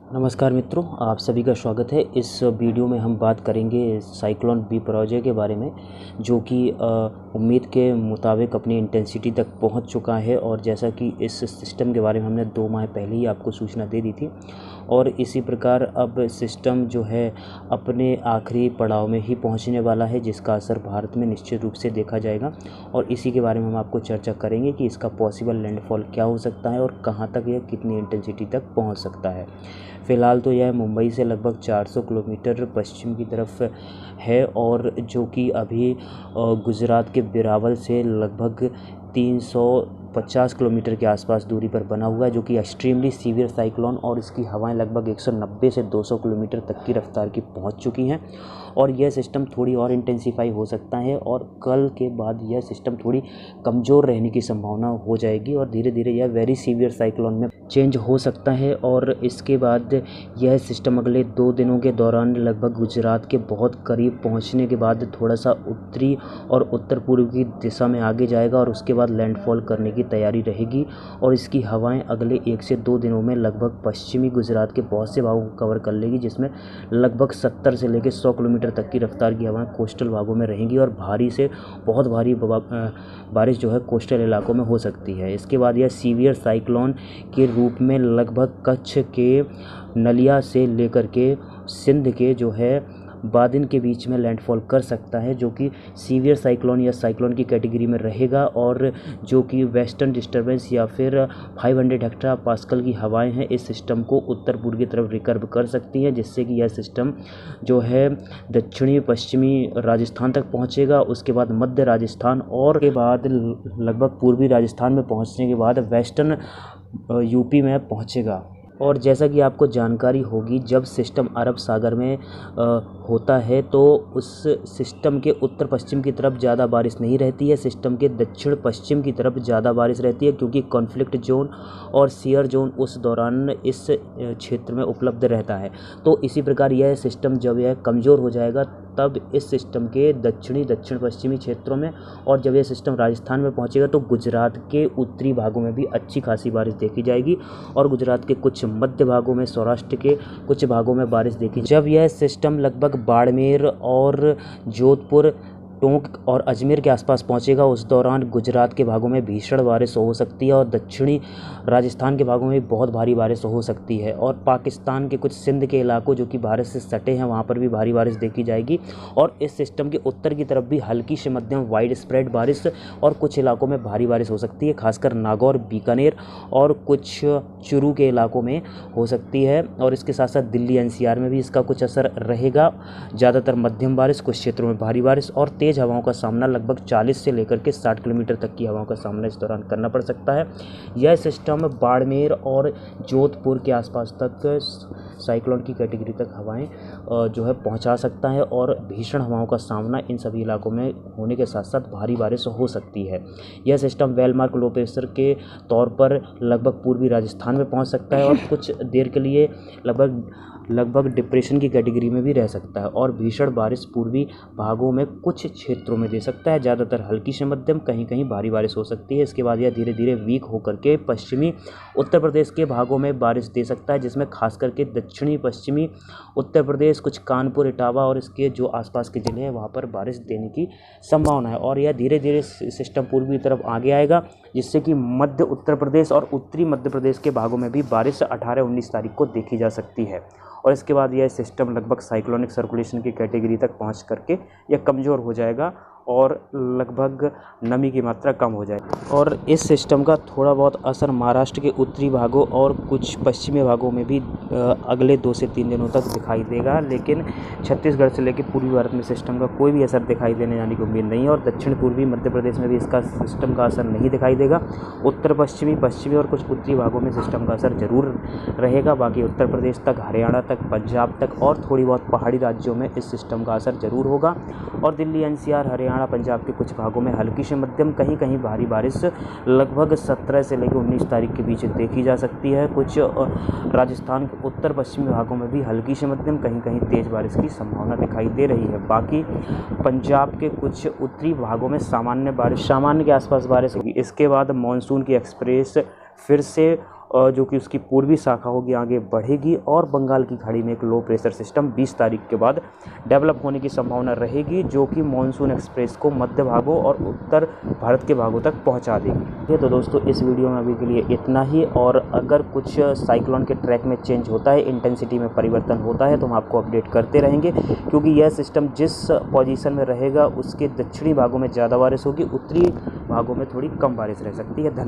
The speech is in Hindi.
नमस्कार मित्रों, आप सभी का स्वागत है। इस वीडियो में हम बात करेंगे साइक्लोन बिपरजॉय के बारे में, जो कि उम्मीद के मुताबिक अपनी इंटेंसिटी तक पहुंच चुका है। और जैसा कि इस सिस्टम के बारे में हमने 2 माह पहले ही आपको सूचना दे दी थी, और इसी प्रकार अब सिस्टम जो है अपने आखिरी पड़ाव में ही पहुंचने वाला है, जिसका असर भारत में निश्चित रूप से देखा जाएगा। और इसी के बारे में हम आपको चर्चा करेंगे कि इसका पॉसिबल लैंडफॉल क्या हो सकता है और कहां तक यह कितनी इंटेंसिटी तक पहुंच सकता है। फ़िलहाल तो यह मुंबई से लगभग 400 किलोमीटर पश्चिम की तरफ है, और जो कि अभी गुजरात के बिरावल से लगभग 350 किलोमीटर के आसपास दूरी पर बना हुआ है, जो कि एक्सट्रीमली सीवियर साइक्लोन, और इसकी हवाएं लगभग 190 से 200 किलोमीटर तक की रफ्तार की पहुंच चुकी हैं। और यह सिस्टम थोड़ी और इंटेंसिफाई हो सकता है, और कल के बाद यह सिस्टम थोड़ी कमज़ोर रहने की संभावना हो जाएगी, और धीरे धीरे यह वेरी सीवियर साइक्लोन में चेंज हो सकता है। और इसके बाद यह सिस्टम अगले 2 दिनों के दौरान लगभग गुजरात के बहुत करीब पहुंचने के बाद थोड़ा सा उत्तरी और उत्तर पूर्व की दिशा में आगे जाएगा, और उसके बाद लैंडफॉल करने की तैयारी रहेगी। और इसकी हवाएं अगले 1 से 2 दिनों में लगभग पश्चिमी गुजरात के बहुत से भागों को कवर कर लेगी, जिसमें लगभग 70 से लेकर 100 किलोमीटर तक की रफ्तार की हवाएं कोस्टल भागों में रहेंगी, और भारी से बहुत भारी बारिश जो है कोस्टल इलाकों में हो सकती है। इसके बाद यह सीवियर साइक्लोन के रूप में लगभग कच्छ के नलिया से लेकर के सिंध के जो है बादिन के बीच में लैंडफॉल कर सकता है, जो कि सीवियर साइक्लोन या साइक्लोन की कैटेगरी में रहेगा, और जो कि वेस्टर्न डिस्टर्बेंस या फिर 500 हेक्टर पास्कल की हवाएं हैं, इस सिस्टम को उत्तर पूर्व की तरफ रिकर्व कर सकती हैं, जिससे कि यह सिस्टम जो है दक्षिणी पश्चिमी राजस्थान तक पहुंचेगा। उसके बाद मध्य राजस्थान, और के बाद लगभग पूर्वी राजस्थान में पहुंचने के बाद वेस्टर्न यूपी में पहुंचेगा। और जैसा कि आपको जानकारी होगी, जब सिस्टम अरब सागर में होता है तो उस सिस्टम के उत्तर पश्चिम की तरफ ज़्यादा बारिश नहीं रहती है, सिस्टम के दक्षिण पश्चिम की तरफ ज़्यादा बारिश रहती है, क्योंकि कॉन्फ्लिक्ट जोन और सियर जोन उस दौरान इस क्षेत्र में उपलब्ध रहता है। तो इसी प्रकार यह सिस्टम जब यह कमज़ोर हो जाएगा, तब इस सिस्टम के दक्षिण पश्चिमी क्षेत्रों में, और जब यह सिस्टम राजस्थान में पहुंचेगा तो गुजरात के उत्तरी भागों में भी अच्छी खासी बारिश देखी जाएगी, और गुजरात के कुछ मध्य भागों में, सौराष्ट्र के कुछ भागों में बारिश देखी। जब यह सिस्टम लगभग बाड़मेर और जोधपुर, टोंक और अजमेर के आसपास पहुंचेगा, उस दौरान गुजरात के भागों में भीषण बारिश हो सकती है, और दक्षिणी राजस्थान के भागों में बहुत भारी बारिश हो सकती है, और पाकिस्तान के कुछ सिंध के इलाकों जो कि भारत से सटे हैं, वहां पर भी भारी बारिश देखी जाएगी। और इस सिस्टम के उत्तर की तरफ भी हल्की से मध्यम वाइड स्प्रेड बारिश और कुछ इलाकों में भारी बारिश हो सकती है, खासकर नागौर, बीकानेर और कुछ चुरू के इलाकों में हो सकती है। और इसके साथ साथ दिल्ली एनसीआर में भी इसका कुछ असर रहेगा। ज़्यादातर मध्यम बारिश, कुछ क्षेत्रों में भारी बारिश और तेज़ हवाओं का सामना, लगभग 40 से लेकर के 60 किलोमीटर तक की हवाओं का सामना इस दौरान करना पड़ सकता है। यह सिस्टम बाड़मेर और जोधपुर के आसपास तक साइक्लोन की कैटेगरी तक हवाएं जो है पहुंचा सकता है, और भीषण हवाओं का सामना इन सभी इलाकों में होने के साथ साथ भारी बारिश हो सकती है। यह सिस्टम वेलमार्क लो प्रेशर के तौर पर लगभग पूर्वी राजस्थान में पहुंच सकता है, और कुछ देर के लिए लगभग डिप्रेशन की कैटेगरी में भी रह सकता है, और भीषण बारिश पूर्वी भागों में कुछ क्षेत्रों में दे सकता है। ज़्यादातर हल्की से मध्यम, कहीं कहीं भारी बारिश हो सकती है। इसके बाद यह धीरे धीरे वीक होकर के पश्चिमी उत्तर प्रदेश के भागों में बारिश दे सकता है, जिसमें खास करके दक्षिणी पश्चिमी उत्तर प्रदेश, कुछ कानपुर, इटावा और इसके जो आसपास के ज़िले हैं वहाँ पर बारिश देने की संभावना है। और यह धीरे धीरे सिस्टम पूर्वी तरफ आगे आएगा, जिससे कि मध्य उत्तर प्रदेश और उत्तरी मध्य प्रदेश के भागों में भी बारिश 18-19 तारीख को देखी जा सकती है। और इसके बाद यह सिस्टम लगभग साइक्लोनिक सर्कुलेशन की कैटेगरी तक पहुंच करके यह कमज़ोर हो जाएगा, और लगभग नमी की मात्रा कम हो जाएगी। और इस सिस्टम का थोड़ा बहुत असर महाराष्ट्र के उत्तरी भागों और कुछ पश्चिमी भागों में भी अगले 2 से 3 दिनों तक दिखाई देगा, लेकिन छत्तीसगढ़ से लेकर पूर्वी भारत में सिस्टम का कोई भी असर दिखाई देने जाने की उम्मीद नहीं है, और दक्षिण पूर्वी मध्य प्रदेश में भी इसका सिस्टम का असर नहीं दिखाई देगा। उत्तर पश्चिमी और कुछ उत्तरी भागों में सिस्टम का असर जरूर रहेगा। बाकी उत्तर प्रदेश तक, हरियाणा तक, पंजाब तक और थोड़ी बहुत पहाड़ी राज्यों में इस सिस्टम का असर जरूर होगा, और दिल्ली एनसीआर, हरियाणा, पंजाब के कुछ भागों में हल्की से मध्यम, कहीं कहीं भारी बारिश लगभग 17 से लेकर 19 तारीख के बीच देखी जा सकती है। कुछ राजस्थान के उत्तर पश्चिमी भागों में भी हल्की से मध्यम, कहीं कहीं तेज़ बारिश की संभावना दिखाई दे रही है। बाकी पंजाब के कुछ उत्तरी भागों में सामान्य के आसपास बारिश होगी। इसके बाद मानसून की एक्सप्रेस फिर से जो कि उसकी पूर्वी शाखा होगी आगे बढ़ेगी और बंगाल की खाड़ी में एक लो प्रेशर सिस्टम 20 तारीख के बाद डेवलप होने की संभावना रहेगी, जो कि मानसून एक्सप्रेस को मध्य भागों और उत्तर भारत के भागों तक पहुंचा देगी। तो दोस्तों इस वीडियो में अभी के लिए इतना ही, और अगर कुछ साइक्लोन के ट्रैक में चेंज होता है, इंटेंसिटी में परिवर्तन होता है, तो हम आपको अपडेट करते रहेंगे, क्योंकि यह सिस्टम जिस पोजीशन में रहेगा उसके दक्षिणी भागों में ज़्यादा बारिश होगी, उत्तरी भागों में थोड़ी कम बारिश रह सकती है। धन्यवाद।